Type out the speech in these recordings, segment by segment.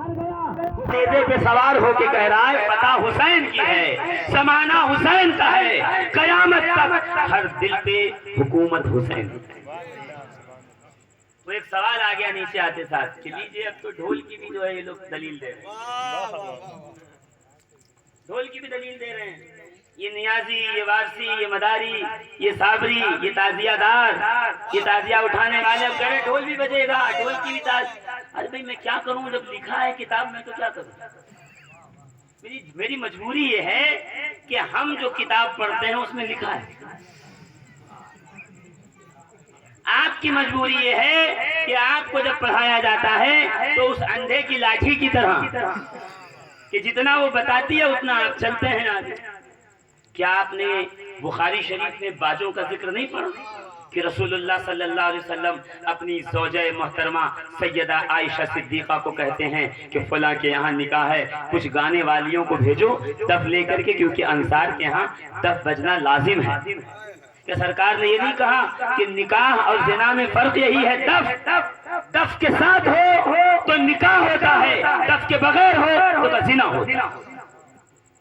نیزے پہ سوار ہو کے کہہ رہا ہے فتح حسین کی ہے، زمانہ حسین کا ہے، قیامت تک ہر دل پہ حکومت حسین۔ وہ ایک سوال آ گیا نیچے آتے ساتھ کہ لیجیے اب تو ڈھول کی بھی جو ہے یہ لوگ دلیل دے رہے ہیں، ڈھول کی بھی دلیل دے رہے ہیں، یہ نیازی، یہ وارسی، یہ مداری، یہ صابری، یہ تعزیہ دار، یہ تعزیہ اٹھانے والے، اب کہہ ڈھول بھی بجے گا، ڈھول کی بھی ارے بھائی میں کیا کروں، جب لکھا ہے کتاب میں تو کیا کروں؟ میری مجبوری یہ ہے کہ ہم جو کتاب پڑھتے ہیں اس میں لکھا ہے، آپ کی مجبوری یہ ہے کہ آپ کو جب پڑھایا جاتا ہے تو اس اندھے کی لاٹھی کی طرح کہ جتنا وہ بتاتی ہے اتنا آپ چلتے ہیں آگے۔ کیا آپ نے بخاری شریف میں باجوں کا ذکر نہیں پڑھا کہ رسول اللہ صلی اللہ علیہ وسلم اپنی زوجہ محترمہ سیدہ عائشہ صدیقہ کو کہتے ہیں کہ فلاں کے یہاں نکاح ہے، کچھ گانے والیوں کو بھیجو دف لے کر کے، کیونکہ انصار کے یہاں دف بجنا لازم ہے۔ کہ سرکار نے یہ نہیں کہا کہ نکاح اور زنا میں فرق یہی ہے، دف کے ساتھ ہو تو نکاح ہوتا ہے، دف کے بغیر ہو تو زنا ہوتا ہے؟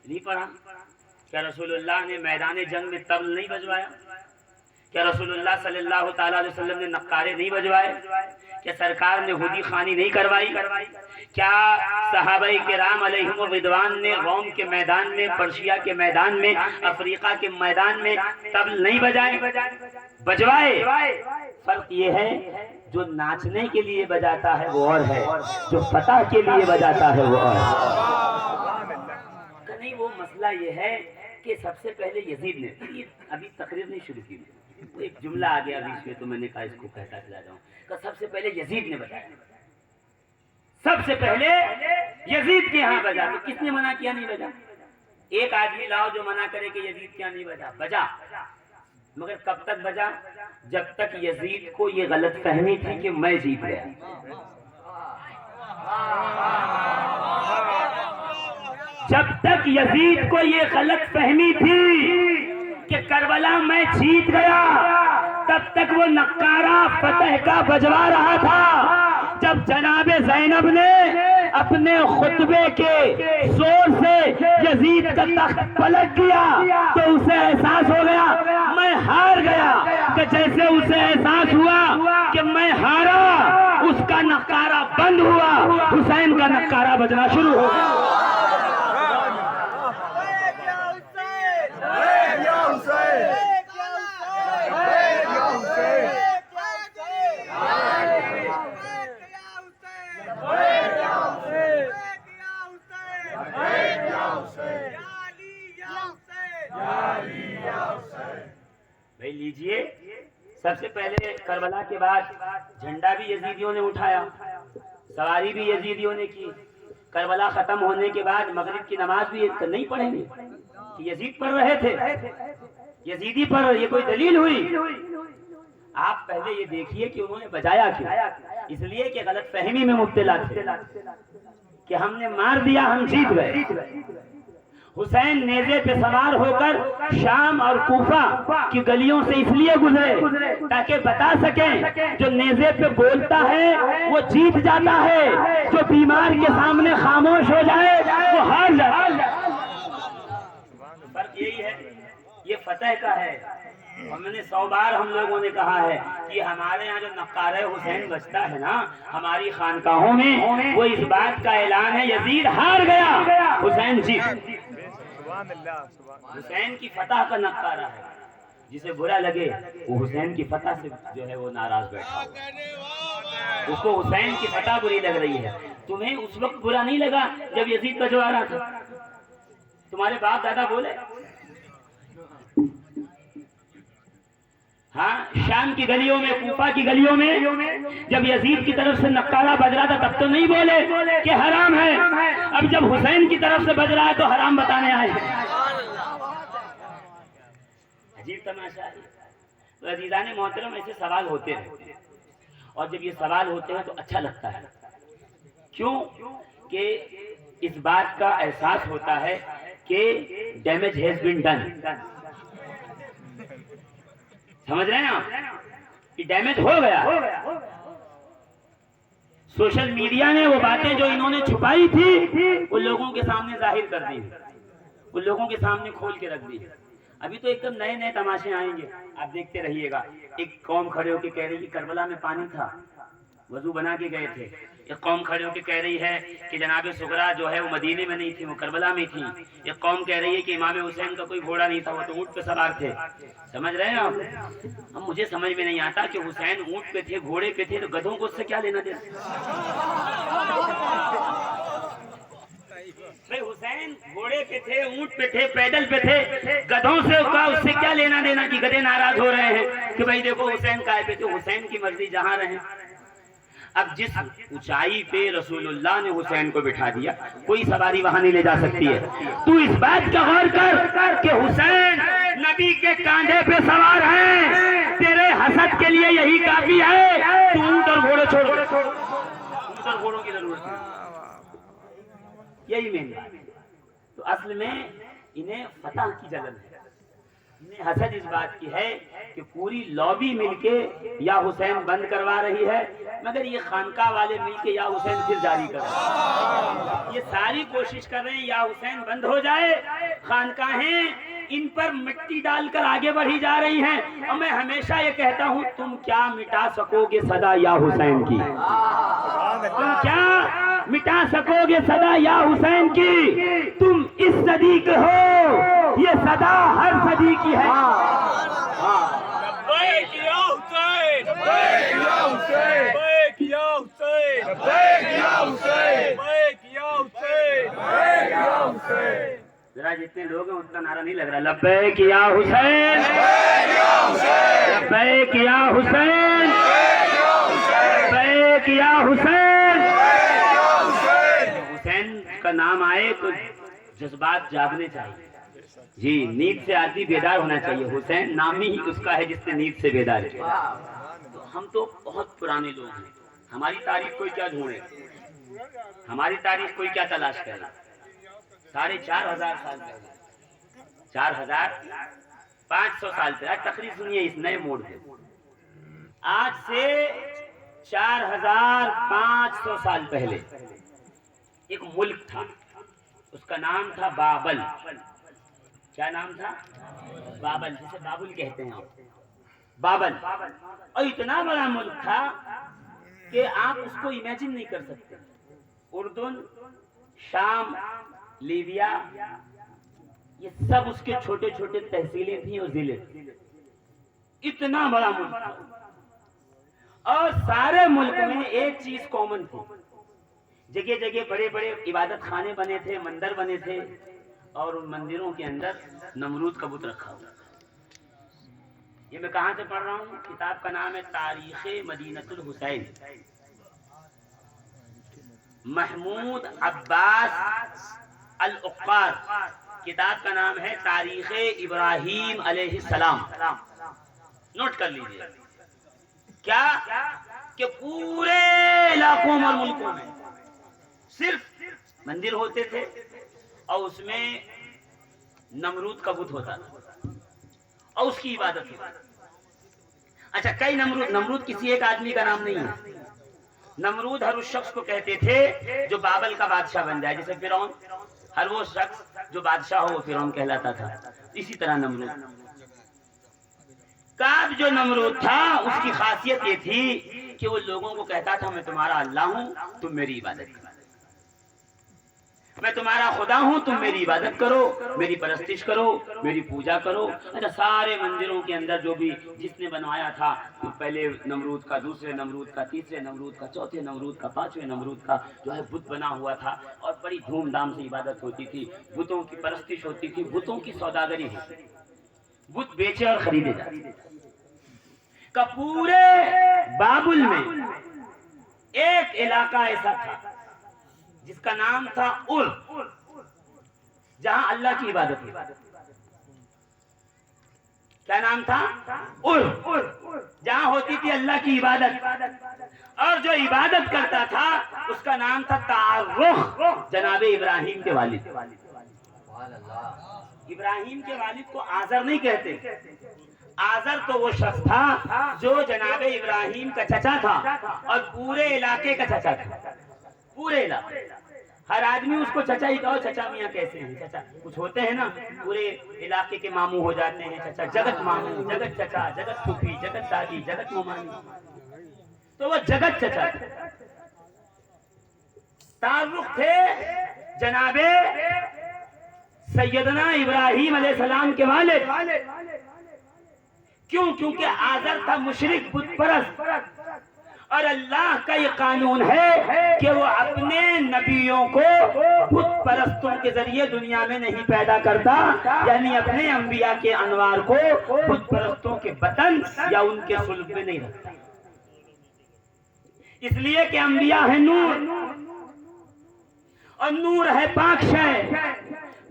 نہیں پڑھا؟ کیا رسول اللہ نے میدان جنگ میں طبل نہیں بجوایا؟ کیا رسول اللہ صلی اللہ تعالیٰ علیہ وسلم نے نقارے نہیں بجوائے؟ کیا سرکار نے ہودی خانی نہیں کروائی؟ کیا صحابہ کرام علیہم الرضوان نے روم کے میدان میں، پرشیا کے میدان میں، افریقہ کے میدان میں طبل نہیں بجائے؟ بجوائے۔ فرق یہ ہے جو ناچنے کے لیے بجاتا ہے وہ اور ہے، جو فتح کے لیے بجاتا ہے وہ اور ہے۔ نہیں، وہ مسئلہ یہ ہے کہ سب سے پہلے یزید نے، ابھی تقریر نہیں شروع کی، ایک جملہ آ گیا بیچ میں تو میں نے کہا اس کو کہتا چلا جاؤں، کہ سب سے پہلے یزید نے بجایا، سب سے پہلے یزید کے ہاں بجا۔ تو کس نے منع کیا نہیں بجا؟ ایک آدمی لاؤ جو منع کرے کہ یزید کیا نہیں بجا، بجا، مگر کب تک بجا؟ جب تک یزید کو یہ غلط فہمی تھی کہ میں جیت گیا۔ جب تک یزید کو یہ غلط فہمی تھی کہ کربلا میں جیت گیا، تب تک وہ نقارہ فتح کا بجوا رہا تھا۔ جب جناب زینب نے اپنے خطبے کے زور سے یزید کا تخت پلٹ دیا تو اسے احساس ہو گیا میں ہار گیا، کہ جیسے اسے احساس ہوا کہ میں ہارا، اس کا نقارہ بند ہوا، حسین کا نقارہ بجنا شروع ہو گیا۔ بھائی لیجئے، سب سے پہلے کربلا کے بعد جھنڈا بھی یزیدیوں نے اٹھایا، سواری بھی یزیدیوں نے کی۔ کربلا ختم ہونے کے بعد مغرب کی نماز بھی نہیں پڑھیں گے کہ یزید پڑھ رہے تھے، یزیدی پڑھ رہے، یہ کوئی دلیل ہوئی؟ آپ پہلے یہ دیکھیے کہ انہوں نے بجایا کیوں؟ اس لیے کہ غلط فہمی میں مبتلا تھے کہ ہم نے مار دیا، ہم جیت گئے۔ حسین نیزے پہ سوار ہو کر شام اور کوفہ کی گلیوں سے اس لیے گزرے تاکہ بتا سکیں جو نیزے پہ بولتا ہے وہ جیت جاتا ہے، جو بیمار کے سامنے خاموش ہو جائے وہ ہار جاتا ہے۔ فرق یہی ہے، یہ فتح کا ہے۔ ہم نے 100 بار ہم لوگوں نے کہا ہے کہ ہمارے یہاں جو نقارہ حسین بجتا ہے نا ہماری خانقاہوں میں، وہ اس بات کا اعلان ہے یزید ہار گیا، حسین جیت۔ حسین کی فتح کا نقارہ ہے، جسے برا لگے وہ حسین کی فتح سے جو ہے وہ ناراض بیٹھا ہوا، اس کو حسین کی فتح بری لگ رہی ہے۔ تمہیں اس وقت برا نہیں لگا جب یزید بجوا رہا تھا؟ تمہارے باپ دادا بولے؟ ہاں، شام کی گلیوں میں، کوفہ کی گلیوں میں جب یزید کی طرف سے نقارہ بج رہا تھا تب تو نہیں بولے کہ حرام ہے، اب جب حسین کی طرف سے بج رہا ہے تو حرام بتانے آئے۔ عجیب تماشا ہے۔ تو عزیزان محترم، ایسے سوال ہوتے ہیں اور جب یہ سوال ہوتے ہیں تو اچھا لگتا ہے، کیوں کہ اس بات کا احساس ہوتا ہے کہ ڈیمیج ہیز بین ڈن۔ سمجھ رہے ہیں آپ کہ ڈیمیج ہو گیا۔ सोशल मीडिया ने वो बातें जो इन्होंने छुपाई थी वो लोगों के सामने जाहिर कर दी, वो लोगों के सामने खोल के रख दी। अभी तो एकदम नए नए तमाशे आएंगे, आप देखते रहिएगा। एक कौम खड़े होकर कह रही है करबला में पानी था, वजू बना के गए थे। एक कौम खड़े होकर कह रही है कि जनाब सुगरा जो है वो मदीने में नहीं थी, वो करबला में थी। एक कौम कह रही है कि इमाम हुसैन का कोई घोड़ा नहीं था, वो तो ऊंट पे सवार थे। समझ रहे हैं आप? अब मुझे समझ में नहीं आता कि हुसैन ऊंट पे थे, घोड़े पे थे, तो गधों को उससे क्या लेना देना? भाई हुसैन घोड़े पे थे, ऊंट पे थे, पैदल पे थे, गधों से का उससे क्या लेना देना कि गधे नाराज हो रहे हैं कि भाई देखो हुसैन काय पे थे? हुसैन की मर्जी जहां रहे। अब जिस ऊंचाई पे रसूलुल्लाह ने हुसैन को बिठा दिया, कोई सवारी वहां नहीं ले जा सकती है। तू इस बात का गौर कर कि हुसैन नबी के कांधे पे सवार है, तेरे हसद के लिए यही काफी है। तू ऊंट और घोड़े छोड़, ऊंट और घोड़ों की जरूरत है, यही मेन बात। तो असल में इन्हें फतह की जलन है, इन्हें हसद इस बात की है कि पूरी लॉबी मिलके या हुसैन बंद करवा रही है, मगर ये खानका वाले मिलके या हुसैन फिर जारी कर रहे हैं। ये सारी कोशिश कर रहे हैं या हुसैन बंद हो जाए, खानकाहें इन पर मिट्टी डालकर आगे बढ़ी जा रही हैं। और मैं हमेशा ये कहता हूँ, तुम क्या मिटा सकोगे सदा या हुसैन की? तुम क्या मिटा सकोगे सदा या हुसैन की? तुम इस सदी के हो, ये सदा हर सदी की है। जरा जितने लोग हैं उतना नारा नहीं लग रहा। लब्बैक या हुसैन, लब्बैक या हुसैन, लब्बैक या हुसैन। हुसैन का नाम आए तो जज्बात जागने चाहिए जी, नींद से आदमी बेदार होना चाहिए। हुसैन नाम ही उसका है जिसने नींद से बेदार किया। तो हम तो बहुत पुराने लोग हैं, हमारी तारीख कोई क्या ढूंढे, हमारी तारीख कोई क्या तलाश करे। 4,500 साल पहले, 4,500 साल पहले, तकरीर सुनिए इस नए मोड़ पे। आज से 4,500 साल पहले एक मुल्क था, उसका नाम था बाबल। क्या नाम था? बाबल, जिसे बाबुल कहते हैं आप, बाबल। और इतना बड़ा मुल्क था कि आप उसको इमेजिन नहीं कर सकते। उर्दुन, शाम, लीबिया, ये सब उसके छोटे छोटे तहसीलें थी और जिले। इतना बड़ा मुल्क था और सारे मुल्क में एक चीज कॉमन थी, जगह जगह बड़े बड़े इबादत खाने बने थे, मंदिर बने थे, और उन मंदिरों के अंदर नमरूद का बुत रखा हुआ। ये मैं कहां से पढ़ रहा हूँ? किताब का नाम है तारीखे मदीनतुल हुसैन, महमूद अब्बास अल उक्कार। किताब का नाम है तारीखे इब्राहिम अलैहिस्सलाम। नोट कर लीजिए क्या कि पूरे इलाकों और मुल्कों में सिर्फ मंदिर होते थे और उसमें नमरूद का बुत होता था और उसकी इबादत होती। अच्छा, कई नमरूद किसी एक आदमी का नाम नहीं है। नमरूद हर उस शख्स को कहते थे जो बाबल का बादशाह बन जाए, जैसे फिरौन, हर वो शख्स जो बादशाह हो वो फिरौन कहलाता था। इसी तरह नमरूद का जो नमरूद था, उसकी खासियत ये थी कि वो लोगों को कहता था मैं तुम्हारा अल्लाह हूं, तुम मेरी इबादत करो, मैं तुम्हारा खुदा हूं, तुम मेरी इबादत करो, मेरी परस्तिश करो, मेरी पूजा करो। अच्छा, सारे मंदिरों के अंदर जो भी जिसने बनवाया था, तो पहले नमरूद का, दूसरे नमरूद का, तीसरे नमरूद का, चौथे नमरूद का, पांचवें नमरूद का जो है बुत बना हुआ था और बड़ी धूमधाम से इबादत होती थी, बुतों की परस्तिश होती थी, बुतों की सौदागरी होती थी, बुत बेचे और खरीदे जाते। का पूरे बाबुल में एक इलाका ऐसा था जिसका नाम था उर, जहां अल्लाह की इबादत हुई। क्या नाम था? उर, जहां होती थी अल्लाह की इबादत। और जो इबादत करता था उसका नाम था तारुख, जनाबे इब्राहिम के वालिद। इब्राहिम के वालिद को आजर नहीं कहते, आजर तो वो शख्स था जो जनाब इब्राहिम का चचा था और पूरे इलाके का चचा था, पूरे इलाके। हर आदमी उसको चचा ही कहो, चचा मियाँ कैसे हैं, चचा कुछ होते हैं ना, पूरे इलाके के मामू हो जाते हैं चचा, जगत मामू, जगत चचा, जगत फूफी, जगत दादी, जगत ममानी, तो वो जगत चचा ताल्लुक थे जनाबे सैयदना इब्राहिम अलैहिस्सलाम के वालिद। क्यों? क्योंकि आजर था मुशरिक, बुत परस्त, और अल्लाह का ये कानून है कि वो अपने नबियों को बुत परस्तों के जरिए दुनिया में नहीं पैदा करता, यानी अपने अंबिया के अनवार को बुत परस्तों के बतन या उनके सुल्ब में नहीं रखता। इसलिए कि अंबिया है नूर, और नूर है पाक शय।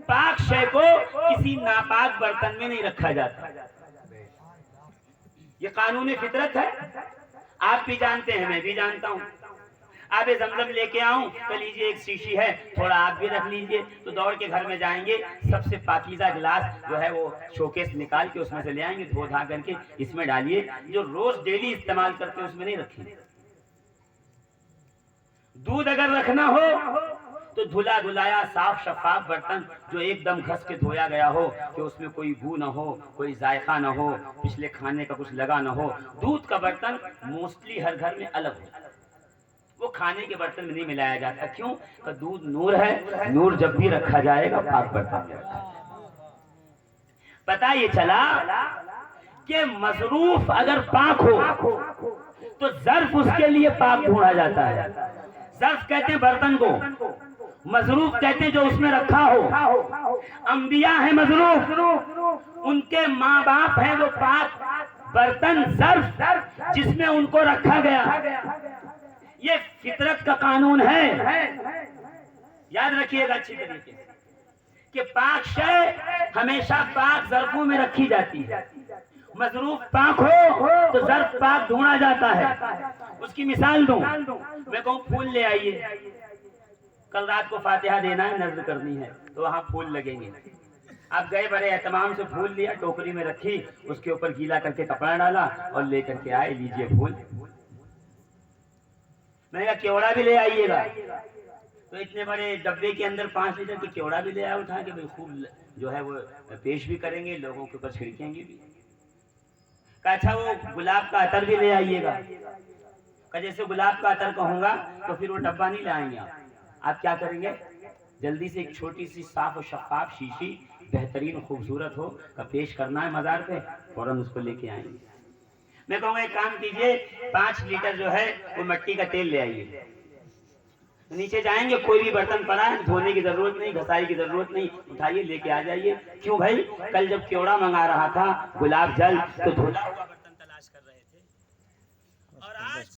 पाक शय को किसी नापाक बर्तन में नहीं रखा जाता। ये कानून फितरत है, आप भी जानते हैं, मैं भी जानता हूँ। आप ये जमजम लेके आऊं तो लीजिए, एक शीशी है, थोड़ा आप भी रख लीजिए, तो दौड़ के घर में जाएंगे, सबसे पाकीज़ा गिलास जो है वो शोकेस निकाल के उसमें से ले आएंगे, धो धा करके इसमें डालिए। जो रोज डेली इस्तेमाल करते हैं उसमें नहीं रखेंगे। दूध अगर रखना हो तो धुला धुलाया साफ शफाफ बर्तन, जो एकदम घस के धोया गया हो, कि उसमें कोई बू ना हो, कोई जायका ना हो, पिछले खाने का कुछ लगा ना हो। दूध का बर्तन मोस्टली हर घर में अलग हो, वो खाने के बर्तन में नहीं मिलाया जाता। क्यों? तो दूध नूर है, नूर जब भी रखा जाएगा पाक बर्तन में रखा जाएगा। पता ये चला कि मजरूफ अगर पाक हो तो ज़र्फ उसके लिए पाक ढूंढा जाता है। ज़र्फ कहते हैं बर्तन को, मजरूफ कहते हैं जो उसमें रखा हो। अंबिया है मजरूफ, उनके माँ बाप हैं वो पाक बर्तन, ज़र्फ जिसमें उनको रखा गया। ये फितरत का कानून है, याद रखिएगा अच्छी तरीके से कि पाक शय हमेशा पाक ज़र्फों में रखी जाती है। मजरूफ पाक हो तो ज़र्फ पाक ढूंढा जाता है। उसकी मिसाल दूं, मैं कहूँ फूल ले आइए, कल रात को फातिहा देना है, नज़्र करनी है, तो वहाँ फूल लगेंगे। आप गए, बड़े एहतमाम से फूल लिया, टोकरी में रखी, उसके ऊपर गीला करके कपड़ा डाला और लेकर के आए, लीजिए फूल। मैंने कहा केवड़ा भी ले आइएगा, तो इतने बड़े डब्बे के अंदर 5 लीटर की केवड़ा भी ले आया उठा के, भाई खूब जो है वो पेश भी करेंगे, लोगों के ऊपर छिड़केंगे भी। कहा अच्छा वो गुलाब का अतर भी ले आइएगा। कहा जैसे गुलाब का अतर कहूँगा तो फिर वो डब्बा नहीं लाएंगे आप क्या करेंगे? जल्दी से एक छोटी सी साफ और शफाफ शीशी, बेहतरीन खूबसूरत हो, का पेश करना है मज़ार पे, फौरन उसको लेके आएंगे। मैं कहूँगा एक काम कीजिए, 5 लीटर जो है वो मिट्टी का तेल ले आइए। नीचे जाएंगे, कोई भी बर्तन पड़ा है, धोने की जरूरत नहीं, घसाई की जरूरत नहीं, उठाइए लेके आ जाइए। क्यों भाई? कल जब केवड़ा मंगा रहा था गुलाब जल, तो धुला हुआ